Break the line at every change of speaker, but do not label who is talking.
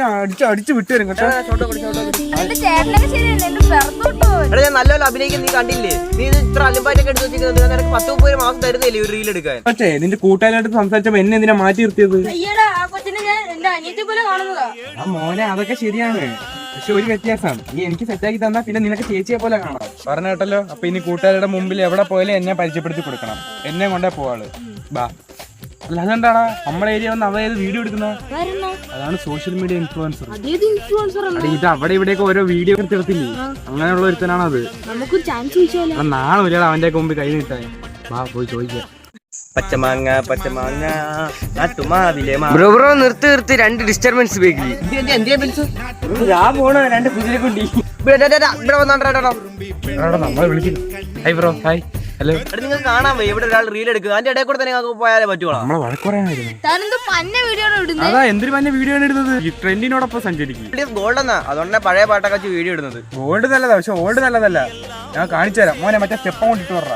ഞാൻ അടിച്ചു വിട്ടുവരും കേട്ടോ.
ഞാൻ നല്ലപോലെ അഭിനയിക്കാൻ നീ കണ്ടില്ലേ? നീ ഇത് ഇത്ര അലിമ്പാറ്റൊക്കെ എടുത്ത് വെച്ചിരിക്കുന്നത് നിനക്ക് 10-30 മാസം തരുന്നില്ലേ ഒരു റീൽ എടുക്കാൻ?
പക്ഷേ നിന്റെ കൂട്ടുകാരായിട്ട് സംസാരിച്ചപ്പോ എന്നെ എന്തിനാ മാറ്റി നിർത്തിയത്? മോനെ അതൊക്കെ ശരിയാണ്, പക്ഷെ ഒരു വ്യത്യാസം, നീ എനിക്ക് സെറ്റാക്കി തന്നാ പിന്നെ നിനക്ക് ചേച്ചിയെ പോലെ കാണാം. പറഞ്ഞ കേട്ടല്ലോ. അപ്പൊ ഇനി കൂട്ടുകാരുടെ മുമ്പിൽ എവിടെ പോയാലും എന്നെ പരിചയപ്പെടുത്തി കൊടുക്കണം. എന്നെ കൊണ്ടേ പോവാള്. ബാ. അല്ല അതെന്താടാ നമ്മളെ ഏരിയ വന്ന് അതായത് വീഡിയോ എടുക്കുന്ന? അതാണ് സോഷ്യൽ മീഡിയ ഇൻഫ്ലുവൻസർ. ഇത് അവിടെ ഇവിടെയൊക്കെ ഓരോ വീഡിയോ എടുത്തില്ലേ, അങ്ങനെയുള്ള ഒരുത്തനാണ് അത്. നാളെ ഒരാൾ അവന്റെ മുമ്പിൽ കൈ നീട്ടാൻ. ബാ പോയി ചോദിക്കാം.
പച്ചമാങ്ങ പച്ചമാങ്ങ നാട്ടുമാവിലെ
ബ്രോ നിർത്തി 2 ഡിസ്റ്റർബൻസ് ബേക്കിൽ
പോണോ 2 കുതിരക്കുണ്ടി
ഇവിടെ വന്നോട്ടോ.
നമ്മളെ വിളിക്കുന്നു. Hi bro. ഹായ്. ഹലോ.
നിങ്ങൾ കാണാൻ പോയി ഇവിടെ ഒരാൾ റീൽ എടുക്കുക, അതിന്റെ ഇടയിൽ കൂടെ തന്നെ നിങ്ങൾക്ക് പോയാലേ പറ്റുള്ളൂ.
നമ്മളെ വഴക്കുറയാനായിരുന്നു. അതാ എന്തൊരു മഞ്ഞ വീഡിയോ ആണ് ഇടുന്നത്. ഈ ട്രെൻഡിനോടൊപ്പം സഞ്ചരിക്കും.
ഗോൾഡ് എന്നാ അതുകൊണ്ടാണ് പഴയ പാട്ടൊക്കെ വെച്ച് വീഡിയോ ഇടുന്നത്.
ഗോൾഡ് നല്ലതാ, പക്ഷെ ഓൾഡ് നല്ലതല്ല. ഞാൻ കാണിച്ചു തരാം മോനെ. മറ്റേ സ്റ്റെപ്പ് കൊണ്ട് ഇട്ട് പറ.